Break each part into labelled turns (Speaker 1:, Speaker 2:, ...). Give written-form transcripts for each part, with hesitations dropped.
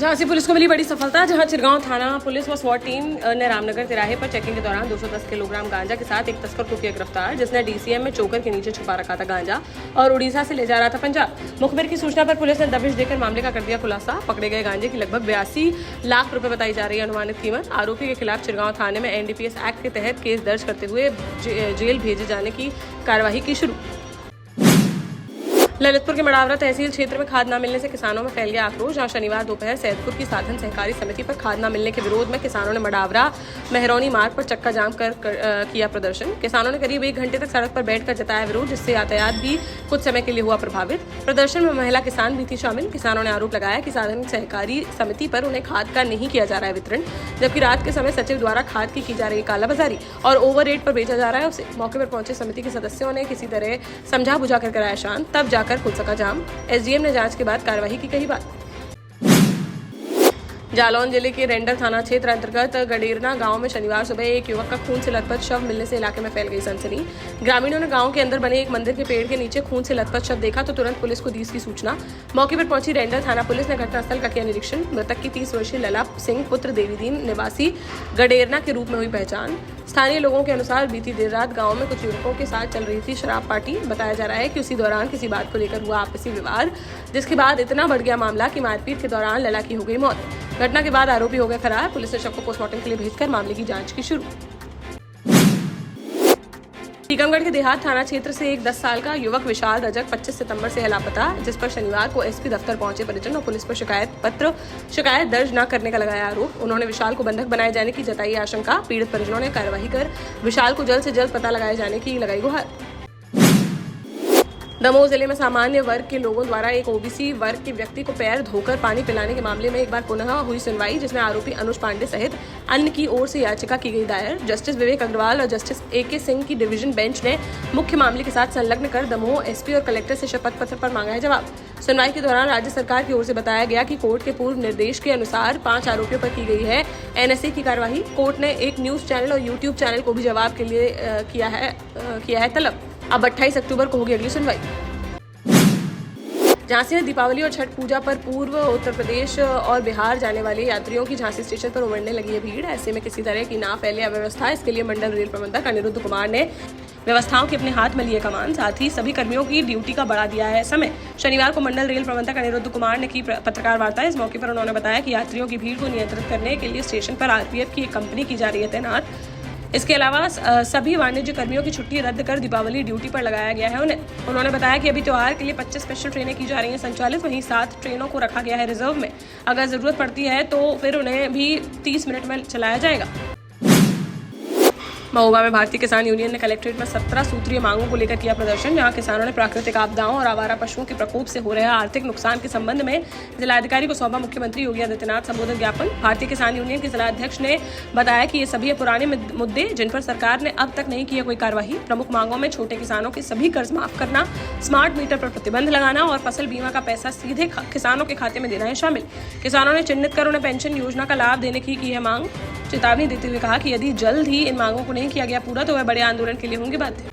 Speaker 1: Jhansi police को मिली बड़ी सफलता, जहां चिरगांव थाना पुलिस व स्वाट टीम ने रामनगर तिराहे पर चेकिंग के दौरान 210 किलोग्राम गांजा के साथ एक तस्कर को किया गिरफ्तार, जिसने डीसीएम में चोकर के नीचे छुपा रखा था गांजा और उड़ीसा से ले जा रहा था पंजाब। मुखबिर की सूचना पर पुलिस ने दबिश देकर मामले का कर दिया खुलासा। पकड़े गए गांजे की लगभग 82 लाख रुपए बताई जा रही है अनुमानित कीमत। आरोपी के खिलाफ चिरगांव थाने में एनडीपीएस एक्ट के तहत केस दर्ज करते हुए जेल भेजे जाने की कार्यवाही की शुरू। ललितपुर के मडावरा तहसील क्षेत्र में खाद न मिलने से किसानों में फैल गया आक्रोश, जहां शनिवार दोपहर सैदपुर की साधन सहकारी समिति पर खाद न मिलने के विरोध में किसानों ने मडावरा मेहरौनी मार्ग पर चक्का जाम कर किया प्रदर्शन। किसानों ने करीब 1 घंटे तक सड़क पर बैठकर जताया विरोध, जिससे यातायात भी कुछ समय के लिए हुआ प्रभावित। प्रदर्शन में महिला किसान भी थी शामिल। किसानों ने आरोप लगाया कि साधन सहकारी समिति पर उन्हें खाद का नहीं किया जा रहा है वितरण, जबकि रात के समय सचिव द्वारा खाद की जा रही कालाबाजारी और ओवर रेट पर बेचा जा रहा है उसे। मौके पर पहुंचे समिति के सदस्यों ने किसी तरह समझा बुझा कर कराया शांत, तब जाकर खुल सका जाम। एसडीएम ने जांच के बाद कार्रवाई की कही बात। जालौन जिले के रेंडर थाना क्षेत्र अंतर्गत गडेरना गांव में शनिवार सुबह एक युवक का खून से लथपथ शव मिलने से इलाके में फैल गई सनसनी। ग्रामीणों ने गांव के अंदर बने एक मंदिर के पेड़ के नीचे खून से लथपथ शव देखा तो तुरंत पुलिस को दी इसकी सूचना। मौके पर पहुंची रेंडर थाना पुलिस ने घटनास्थल का किया निरीक्षण। मृतक की 30 वर्षीय लला सिंह पुत्र देवीदीन निवासी गडेरना के रूप में हुई पहचान। स्थानीय लोगों के अनुसार बीती देर रात गांव में कुछ युवकों के साथ चल रही थी शराब पार्टी। बताया जा रहा है कि उसी दौरान किसी बात को लेकर हुआ आपसी विवाद, जिसके बाद इतना बढ़ गया मामला कि मारपीट के दौरान लला की हो गई मौत। घटना के बाद आरोपी हो गए फरार। पुलिस ने शव को पोस्टमार्टम के लिए भेजकर मामले की जांच की शुरू। टीकमगढ़ के देहात थाना क्षेत्र से एक 10 साल का युवक विशाल रजक 25 सितंबर से है लापता, जिस पर शनिवार को एसपी दफ्तर पहुंचे परिजन और पुलिस पर शिकायत दर्ज न करने का लगाया आरोप। उन्होंने विशाल को बंधक बनाए जाने की जताई आशंका। पीड़ित परिजनों ने कार्यवाही कर विशाल को जल्द से जल्द पता लगाए जाने की लगाई गुहार। दमोह जिले में सामान्य वर्ग के लोगों द्वारा एक ओबीसी वर्ग के व्यक्ति को पैर धोकर पानी पिलाने के मामले में एक बार पुनः हुई सुनवाई, जिसमें आरोपी अनुज पांडे सहित अन्य की ओर से याचिका की गई दायर। जस्टिस विवेक अग्रवाल और जस्टिस AK सिंह की डिवीजन बेंच ने मुख्य मामले के साथ संलग्न कर दमोह एसपी और कलेक्टर से शपथ पत्र पर मांगा है जवाब। सुनवाई के दौरान राज्य सरकार की ओर से बताया गया कि कोर्ट के पूर्व निर्देश के अनुसार 5 आरोपियों पर की गई है NSA की कार्यवाही। कोर्ट ने एक न्यूज चैनल और यूट्यूब चैनल को भी जवाब के लिए किया है तलब। अब 28 अक्टूबर को होगी अगली सुनवाई। झांसी में दीपावली और छठ पूजा पर पूर्व उत्तर प्रदेश और बिहार जाने वाले यात्रियों की झांसी स्टेशन पर उमड़ने लगी है भीड़। ऐसे में किसी तरह की ना फैले अव्यवस्था, इसके लिए मंडल रेल प्रबंधक अनिरुद्ध कुमार ने व्यवस्थाओं के अपने हाथ में लिए कमान। साथ ही सभी कर्मियों की ड्यूटी का बढ़ा दिया है समय। शनिवार को मंडल रेल प्रबंधक अनिरुद्ध कुमार ने की पत्रकार वार्ता। इस मौके पर उन्होंने बताया कि यात्रियों की भीड़ को नियंत्रित करने के लिए स्टेशन पर RPF की एक कंपनी की जा रही है तैनात। इसके अलावा सभी वाणिज्य कर्मियों की छुट्टी रद्द कर दीपावली ड्यूटी पर लगाया गया है उन्होंने बताया कि अभी त्योहार के लिए 25 स्पेशल ट्रेनें की जा रही हैं संचालित, वहीं 7 ट्रेनों को रखा गया है रिजर्व में। अगर जरूरत पड़ती है तो फिर उन्हें भी 30 मिनट में चलाया जाएगा। महोबा में भारतीय किसान यूनियन ने कलेक्ट्रेट में 17 सूत्रीय मांगों को लेकर किया प्रदर्शन, जहां किसानों ने प्राकृतिक आपदाओं और आवारा पशुओं के प्रकोप से हो रहे आर्थिक नुकसान के संबंध में जिलाधिकारी को सौंपा मुख्यमंत्री योगी आदित्यनाथ संबोधित ज्ञापन। भारतीय किसान यूनियन के जिलाध्यक्ष ने बताया कि ये सभी पुराने मुद्दे जिन पर सरकार ने अब तक नहीं किया कोई कार्यवाही। प्रमुख मांगों में छोटे किसानों के सभी कर्ज माफ करना, स्मार्ट मीटर पर प्रतिबंध लगाना और फसल बीमा का पैसा सीधे किसानों के खाते में देना है शामिल। किसानों ने चिन्हित कर उन्हें पेंशन योजना का लाभ देने की है मांग। चेतावनी देते हुए कहा कि यदि जल्द ही इन मांगों को नहीं किया गया पूरा तो वह बड़े आंदोलन के लिए होंगे बाध्य।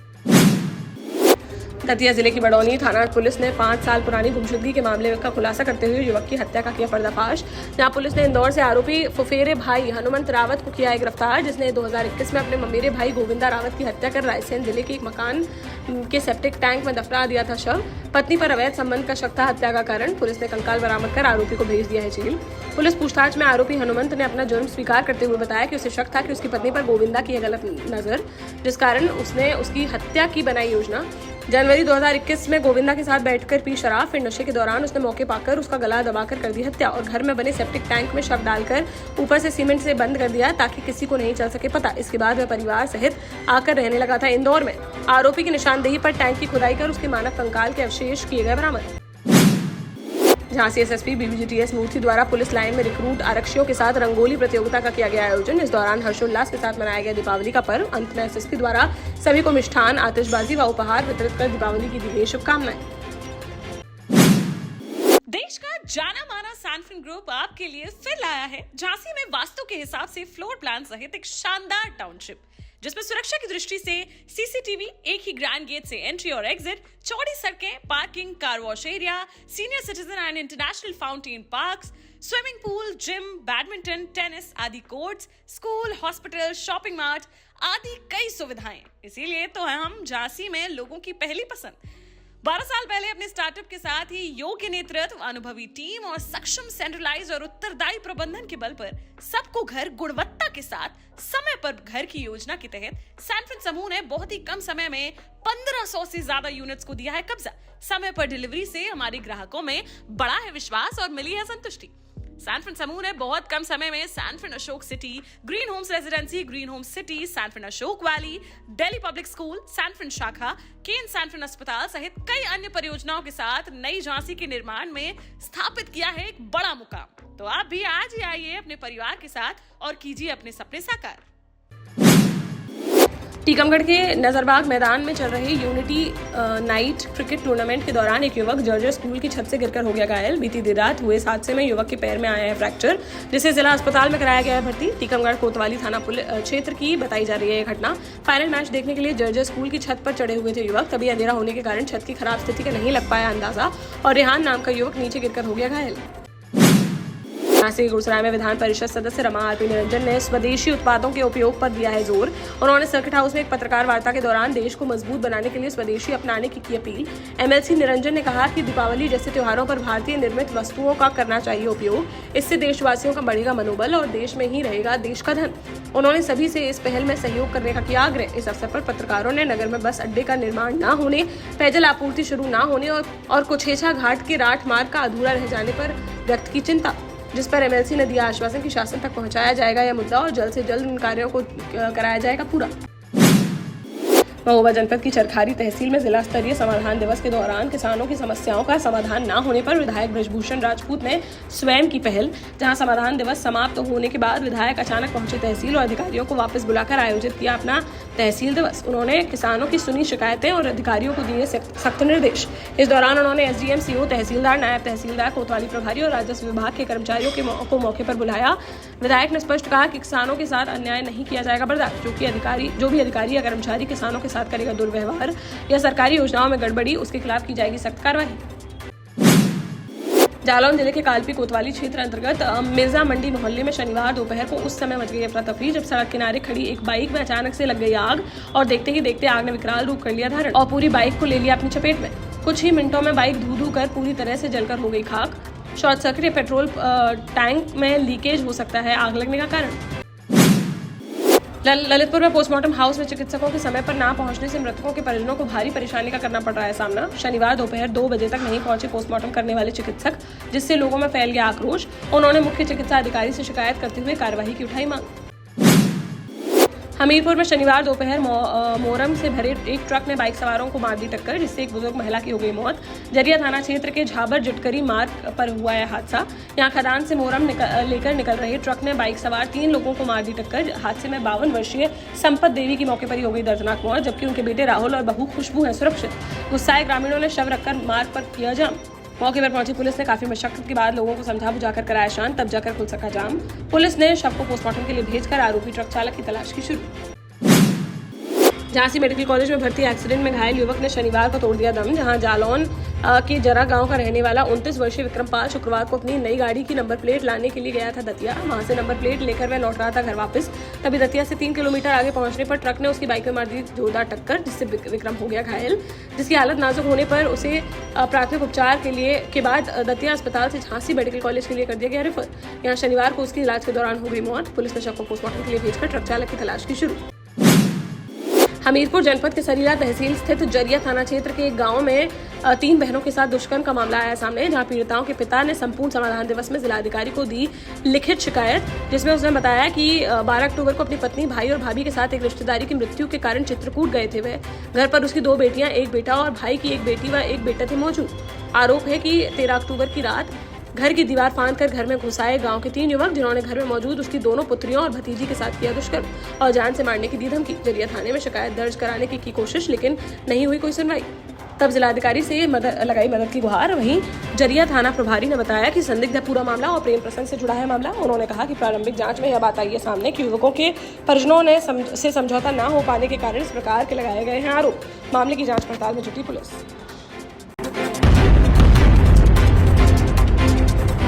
Speaker 1: दतिया जिले की बड़ौनी थाना पुलिस ने 5 साल पुरानी गुमशुदगी के मामले का खुलासा करते हुए युवक की हत्या का किया पर्दाफाश। जहां पुलिस ने इंदौर से आरोपी फुफेरे भाई हनुमंत रावत को किया है गिरफ्तार, जिसने 2021 में अपने ममेरे भाई गोविंदा रावत की हत्या कर रायसेन जिले के एक मकान के सेप्टिक टैंक में दफना दिया था शव। पत्नी पर अवैध संबंध का शक था हत्या का कारण। पुलिस ने कंकाल बरामद कर आरोपी को भेज दिया है जेल। पुलिस पूछताछ में आरोपी हनुमंत ने अपना जुर्म स्वीकार करते हुए बताया कि उसे शक था कि उसकी पत्नी पर गोविंदा की गलत नजर, जिस कारण उसने उसकी हत्या की बनाई योजना। जनवरी 2021 में गोविंदा के साथ बैठकर पी शराब, फिर नशे के दौरान उसने मौके पाकर उसका गला दबाकर कर दी हत्या और घर में बने सेप्टिक टैंक में शव डालकर ऊपर से सीमेंट से बंद कर दिया ताकि किसी को नहीं चल सके पता। इसके बाद वह परिवार सहित आकर रहने लगा था इंदौर में। आरोपी की निशानदेही पर टैंक की खुदाई कर उसके मानव कंकाल के अवशेष किए गए बरामद। झांसी SSP BBGTS मूर्ति द्वारा पुलिस लाइन में रिक्रूट आरक्षियों के साथ रंगोली प्रतियोगिता का किया गया आयोजन। इस दौरान हर्षोल्लास के साथ मनाया गया दीपावली का पर्व। अंत में SSP द्वारा सभी को मिष्ठान, आतिशबाजी व उपहार वितरित कर दीपावली की दी गई शुभकामनाएं।
Speaker 2: देश का जाना माना सैनफिन ग्रुप आपके लिए फिर लाया है झांसी में वास्तु के हिसाब से फ्लोर प्लान सहित एक शानदार टाउनशिप। जिसमें सुरक्षा की दृष्टि से सीसीटीवी, एक ही ग्रैंड गेट से एंट्री और एग्जिट, चौड़ी सड़कें, parking, car wash area, senior citizen and international fountain parks, swimming pool, gym, badminton, tennis आदि courts, school, hospital, shopping mart आदि कई सुविधाएं। इसीलिए तो हम झांसी में लोगों की पहली पसंद। 12 साल पहले अपने स्टार्टअप के साथ ही योग्य नेतृत्व, अनुभवी टीम और सक्षम सेंट्रलाइज और उत्तरदायी प्रबंधन के बल पर सबको घर गुणवत्ता के साथ समय पर घर की योजना के तहत सैनफिन समूह ने बहुत ही कम समय में 1500 से ज्यादा यूनिट्स को दिया है कब्जा। समय पर डिलीवरी से हमारे ग्राहकों में बढ़ा है विश्वास और मिली है संतुष्टि। सैनफिन समूह ने बहुत कम समय में Sanfin Ashok city, green homes residency, green homes city, Sanfin Ashok valley, Delhi public school, Sanfin शाखा, केन सैनफिन अस्पताल सहित कई अन्य परियोजनाओं के साथ नई झांसी के निर्माण में स्थापित किया है एक बड़ा मुकाम। तो आप भी आज ही आइए अपने परिवार के साथ और कीजिए अपने सपने साकार।
Speaker 1: टीकमगढ़ के नजरबाग मैदान में चल रहे यूनिटी नाइट क्रिकेट टूर्नामेंट के दौरान एक युवक जर्जर स्कूल की छत से गिरकर हो गया घायल। बीती देर रात हुए इस हादसे में युवक के पैर में आया है फ्रैक्चर, जिसे जिला अस्पताल में कराया गया है भर्ती। टीकमगढ़ कोतवाली थाना क्षेत्र की बताई जा रही है यह घटना। फाइनल मैच देखने के लिए जर्जर स्कूल की छत पर चढ़े हुए थे युवक, तभी अंधेरा होने के कारण छत की खराब स्थिति का नहीं लग पाया अंदाजा और रेहान नाम का युवक नीचे गिरकर हो गया घायल। झांसी के गुरसराय में विधान परिषद सदस्य रमा आरपी निरंजन ने स्वदेशी उत्पादों के उपयोग पर दिया है जोर। उन्होंने सर्किट हाउस में एक पत्रकार वार्ता के दौरान देश को मजबूत बनाने के लिए स्वदेशी अपनाने की अपील। एमएलसी निरंजन ने कहा कि दीपावली जैसे त्योहारों पर भारतीय निर्मित वस्तुओं का करना चाहिए उपयोग। इससे देशवासियों का बढ़ेगा मनोबल और देश में ही रहेगा देश का धन। उन्होंने सभी से इस पहल में सहयोग करने का किया आग्रह। इस अवसर पर पत्रकारों ने नगर में बस अड्डे का निर्माण न होने, पेयजल आपूर्ति शुरू न होने और कुछेछा घाट के राठ मार्ग का अधूरा रह जाने पर व्यक्त की चिंता, जिस पर एमएलसी ने दिया आश्वासन कि शासन तक पहुंचाया जाएगा यह मुद्दा और जल्द से जल्द इन कार्यों को कराया जाएगा पूरा। महोबा जनपद की चरखारी तहसील में जिला स्तरीय समाधान दिवस के दौरान किसानों की समस्याओं का समाधान न होने पर विधायक बृजभूषण राजपूत ने स्वयं की पहल। जहां समाधान दिवस समाप्त होने के बाद विधायक अचानक पहुंचे तहसील और अधिकारियों को वापस बुलाकर आयोजित किया अपना तहसील दिवस। उन्होंने किसानों की सुनी शिकायतें और अधिकारियों को दिए सख्त निर्देश। इस दौरान उन्होंने एसडीएम, सीओ, तहसीलदार, नायब तहसीलदार, कोतवाली प्रभारी और राजस्व विभाग के कर्मचारियों को मौके पर बुलाया। विधायक ने स्पष्ट कहा कि किसानों के साथ अन्याय नहीं किया जाएगा बर्दाश्त। जो भी अधिकारी या कर्मचारी किसानों के साथ करेगा दुर्व्यवहार या सरकारी योजनाओं में गड़बड़ी, उसके खिलाफ की जाएगी सख्त कार्रवाई। जालौन जिले के कालपी कोतवाली क्षेत्र अंतर्गत मिर्जा मंडी मोहल्ले में शनिवार दोपहर को उस समय मच गई अफरा तफरी जब सड़क किनारे खड़ी एक बाइक में अचानक से लग गई आग और देखते ही देखते आग ने विकराल रूप कर लिया धारण और पूरी बाइक को ले लिया अपनी चपेट में। कुछ ही मिनटों में बाइक धू कर पूरी तरह से जलकर हो गई खाक। शॉर्ट सर्किट या पेट्रोल टैंक में लीकेज हो सकता है आग लगने का कारण। ललितपुर में पोस्टमार्टम हाउस में चिकित्सकों के समय पर ना पहुंचने से मृतकों के परिजनों को भारी परेशानी का करना पड़ रहा है सामना। शनिवार दोपहर 2 बजे तक नहीं पहुंचे पोस्टमार्टम करने वाले चिकित्सक, जिससे लोगों में फैल गया आक्रोश। उन्होंने मुख्य चिकित्सा अधिकारी से शिकायत करते हुए कार्यवाही की उठाई मांग। हमीरपुर में शनिवार दोपहर मोरम से भरे एक ट्रक ने बाइक सवारों को मार दी टक्कर, जिससे एक बुजुर्ग महिला की हो गई मौत। जरिया थाना क्षेत्र के झाबर जटकरी मार्ग पर हुआ यह हादसा। यहां खदान से मोरम लेकर निकल रहे ट्रक ने बाइक सवार 3 लोगों को मार दी टक्कर। हादसे में 52 वर्षीय संपत देवी की मौके पर ही हो गई दर्दनाक मौत, जबकि उनके बेटे राहुल और बहू खुशबू हैं सुरक्षित। गुस्साए ग्रामीणों ने शव रखकर मार्ग पर किया जाम। मौके पर पहुंची पुलिस ने काफी मशक्कत के बाद लोगों को समझा बुझाकर कराया शांत, तब जाकर खुल सका जाम। पुलिस ने शव को पोस्टमार्टम के लिए भेजकर आरोपी ट्रक चालक की तलाश की शुरू। झांसी मेडिकल कॉलेज में भर्ती एक्सीडेंट में घायल युवक ने शनिवार को तोड़ दिया दम। जहां जालौन के जरा गांव का रहने वाला 29 वर्षीय विक्रमपाल शुक्रवार को अपनी नई गाड़ी की नंबर प्लेट लाने के लिए गया था दतिया। वहां से नंबर प्लेट लेकर वह लौट रहा था घर वापस। तभी दतिया से 3 किलोमीटर आगे पहुंचने पर ट्रक ने उसकी बाइक में मार दी जोरदार टक्कर, जिससे विक्रम हो गया घायल, जिसकी हालत नाजुक होने पर उसे प्राथमिक उपचार के बाद दतिया अस्पताल से झांसी मेडिकल कॉलेज के लिए कर दिया गया रेफर। यहाँ शनिवार को उसकी इलाज के दौरान हो गई मौत। पुलिस ने शव को पोस्टमार्टम के लिए भेजकर ट्रक चालक की तलाश की शुरू। हमीरपुर जनपद के सरीला तहसील स्थित जरिया थाना क्षेत्र के एक गांव में 3 बहनों के साथ दुष्कर्म का मामला आया सामने, जहां पीड़िताओं के पिता ने संपूर्ण समाधान दिवस में जिलाधिकारी को दी लिखित शिकायत, जिसमें उसने बताया कि 12 अक्टूबर को अपनी पत्नी, भाई और भाभी के साथ एक रिश्तेदारी की मृत्यु के कारण चित्रकूट गए थे। वे घर पर उसकी 2 बेटियां, एक बेटा और भाई की एक बेटी व एक बेटा थे मौजूद। आरोप है कि 13 अक्टूबर की रात घर की दीवार फांदकर घर में घुसाए गांव के 3 युवक, जिन्होंने घर में मौजूद उसकी 2 पुत्रियों और भतीजी के साथ किया दुष्कर्म और जान से मारने की दी धमकी। जरिया थाने में शिकायत दर्ज कराने की कोशिश, लेकिन नहीं हुई कोई सुनवाई। तब जिलाधिकारी से लगाई मदद की गुहार। वहीं जरिया थाना प्रभारी ने बताया कि संदिग्ध है पूरा मामला और प्रेम प्रसंग से जुड़ा है मामला। उन्होंने कहा कि प्रारंभिक जांच में यह बात आई है सामने कि युवकों के परिजनों ने से समझौता न हो पाने के कारण इस प्रकार के लगाए गए हैं आरोप। मामले की जांच पड़ताल में जुटी पुलिस।